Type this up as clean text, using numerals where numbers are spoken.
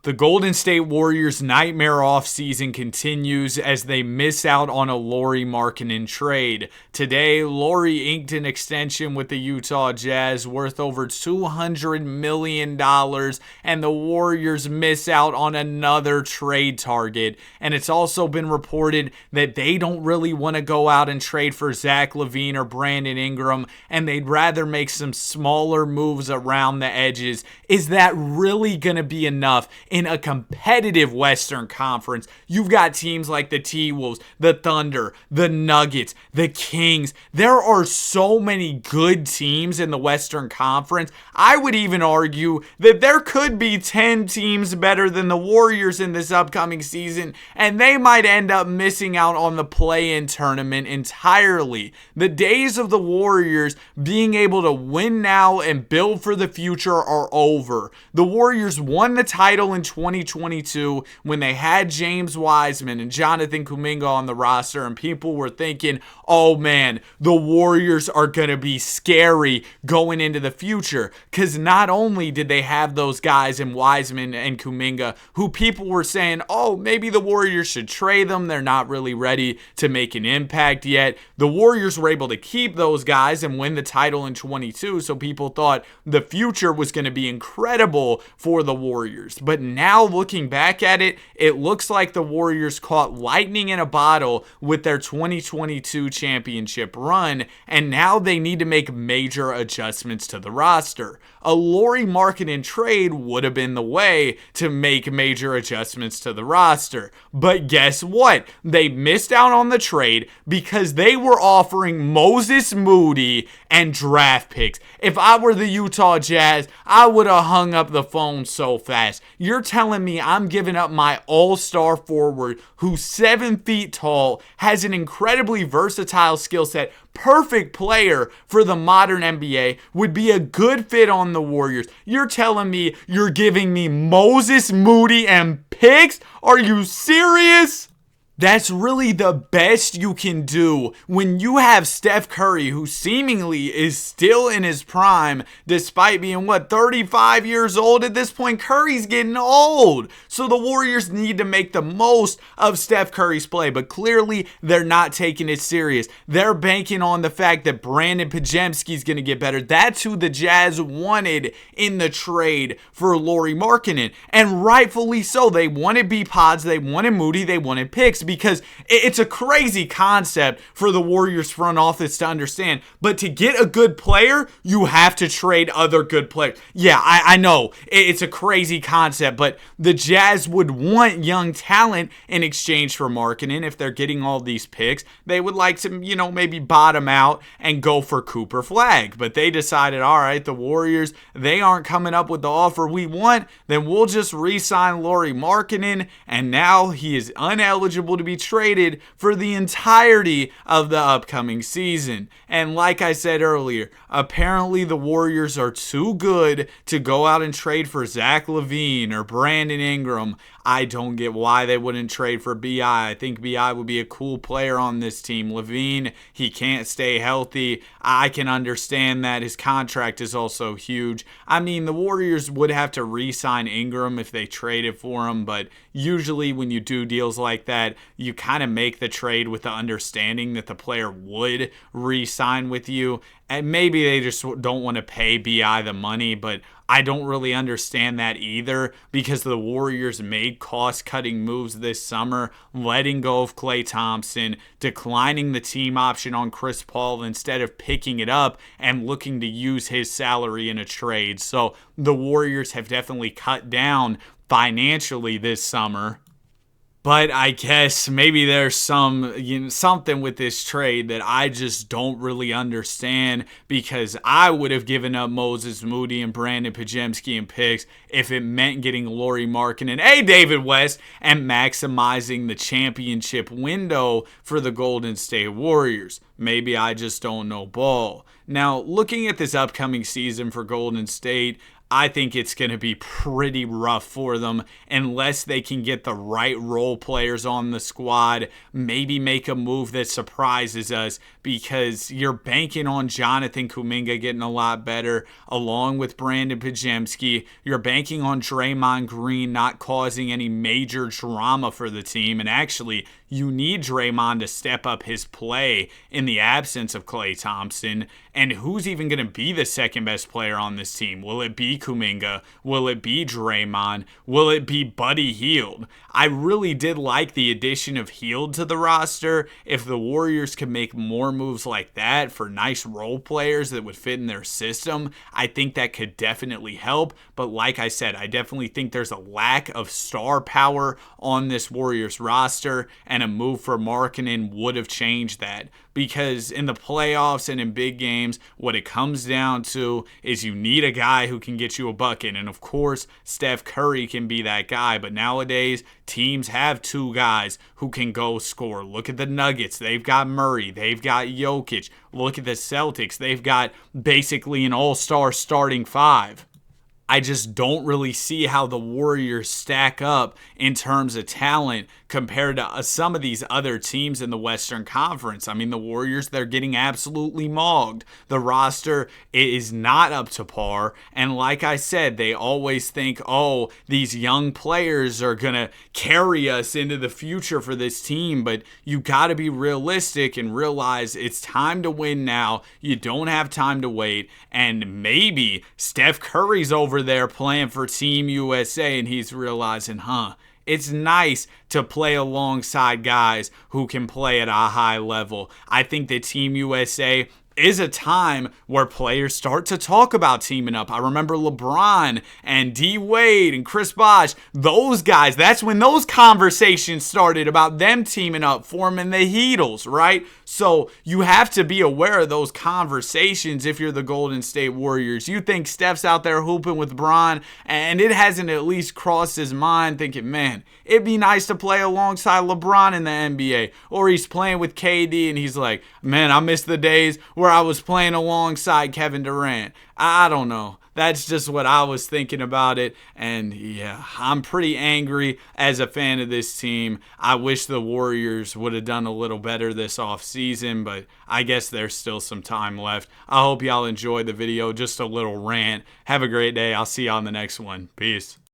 The Golden State Warriors' nightmare offseason continues as they miss out on a Lauri Markannen trade. Today, Lauri inked an extension with the Utah Jazz worth over $200 million, and the Warriors miss out on another trade target. And it's also been reported that they don't really want to go out and trade for Zach LaVine or Brandon Ingram, and they'd rather make some smaller moves around the edges. Is that really going to be enough? In a competitive Western Conference, you've got teams like the T-Wolves, the Thunder, the Nuggets, the Kings. There are so many good teams in the Western Conference. I would even argue that there could be 10 teams better than the Warriors in this upcoming season, and they might end up missing out on the play-in tournament entirely. The days of the Warriors being able to win now and build for the future are over. The Warriors won the title in 2022 when they had James Wiseman and Jonathan Kuminga on the roster, and people were thinking, oh man, the Warriors are going to be scary going into the future, because not only did they have those guys in Wiseman and Kuminga who people were saying, oh, maybe the Warriors should trade them, they're not really ready to make an impact yet. The Warriors were able to keep those guys and win the title in 22, so people thought the future was going to be incredible for the Warriors. But now looking back at it, it looks like the Warriors caught lightning in a bottle with their 2022 championship run, and now they need to make major adjustments to the roster. A Lauri Markannen trade would have been the way to make major adjustments to the roster. But guess what? They missed out on the trade because they were offering Moses Moody and draft picks. If I were the Utah Jazz, I would have hung up the phone so fast. You're telling me I'm giving up my all-star forward who's 7 feet tall, has an incredibly versatile skill set, perfect player for the modern NBA, would be a good fit on the Warriors. You're telling me you're giving me Moses Moody and picks? Are you serious? That's really the best you can do when you have Steph Curry, who seemingly is still in his prime, despite being, 35 years old at this point? Curry's getting old. So the Warriors need to make the most of Steph Curry's play, but clearly they're not taking it serious. They're banking on the fact that Brandon Pajemski's going to get better. That's who the Jazz wanted in the trade for Lauri Markannen, and rightfully so. They wanted B-Pods, they wanted Moody, they wanted picks, because it's a crazy concept for the Warriors front office to understand. But to get a good player, you have to trade other good players. Yeah, I know it's a crazy concept, but the Jazz would want young talent in exchange for Markannen. If they're getting all these picks, they would like to, maybe bottom out and go for Cooper Flag. But they decided, all right, the Warriors, they aren't coming up with the offer we want, then we'll just re-sign Lauri Markannen, and now he is uneligible to be traded for the entirety of the upcoming season. And like I said earlier, apparently the Warriors are too good to go out and trade for Zach LaVine or Brandon Ingram. I don't get why they wouldn't trade for B.I. I think B.I. would be a cool player on this team. LaVine, he can't stay healthy. I can understand that. His contract is also huge. I mean, the Warriors would have to re-sign Ingram if they traded for him, but usually when you do deals like that, you kind of make the trade with the understanding that the player would re-sign with you. And maybe they just don't want to pay B.I. the money, but I don't really understand that either, because the Warriors made cost-cutting moves this summer, letting go of Klay Thompson, declining the team option on Chris Paul instead of picking it up and looking to use his salary in a trade. So the Warriors have definitely cut down financially this summer. But I guess maybe there's something with this trade that I just don't really understand, because I would have given up Moses Moody and Brandon Pajemski and picks if it meant getting Lauri Markannen and David West and maximizing the championship window for the Golden State Warriors. Maybe I just don't know ball. Now, looking at this upcoming season for Golden State, I think it's going to be pretty rough for them unless they can get the right role players on the squad, maybe make a move that surprises us, because you're banking on Jonathan Kuminga getting a lot better along with Brandon Pajemski. You're banking on Draymond Green not causing any major drama for the team, and actually you need Draymond to step up his play in the absence of Klay Thompson. And who's even going to be the second best player on this team? Will it be Kuminga? Will it be Draymond? Will it be Buddy Hield? I really did like the addition of Hield to the roster. If the Warriors could make more moves like that for nice role players that would fit in their system, I think that could definitely help. But like I said, I definitely think there's a lack of star power on this Warriors roster, and a move for Markkanen would have changed that. Because in the playoffs and in big games, what it comes down to is you need a guy who can get you a bucket. And of course, Steph Curry can be that guy. But nowadays, teams have two guys who can go score. Look at the Nuggets. They've got Murray. They've got Jokic. Look at the Celtics. They've got basically an all-star starting five. I just don't really see how the Warriors stack up in terms of talent compared to some of these other teams in the Western Conference. I mean, the Warriors, they're getting absolutely mogged. The roster is not up to par. And like I said, they always think, oh, these young players are going to carry us into the future for this team. But you got to be realistic and realize it's time to win now. You don't have time to wait. And maybe Steph Curry's over there playing for Team USA and he's realizing, it's nice to play alongside guys who can play at a high level. I think that Team USA is a time where players start to talk about teaming up. I remember LeBron and D Wade and Chris Bosh, those guys, that's when those conversations started about them teaming up, forming the Heatles, right? So you have to be aware of those conversations if you're the Golden State Warriors. You think Steph's out there hooping with Bron, and it hasn't at least crossed his mind thinking, man, it'd be nice to play alongside LeBron in the NBA. Or he's playing with KD and he's like, man, I miss the days where I was playing alongside Kevin Durant. I don't know. That's just what I was thinking about it. And yeah, I'm pretty angry as a fan of this team. I wish the Warriors would have done a little better this offseason, but I guess there's still some time left. I hope y'all enjoyed the video. Just a little rant. Have a great day. I'll see y'all on the next one. Peace.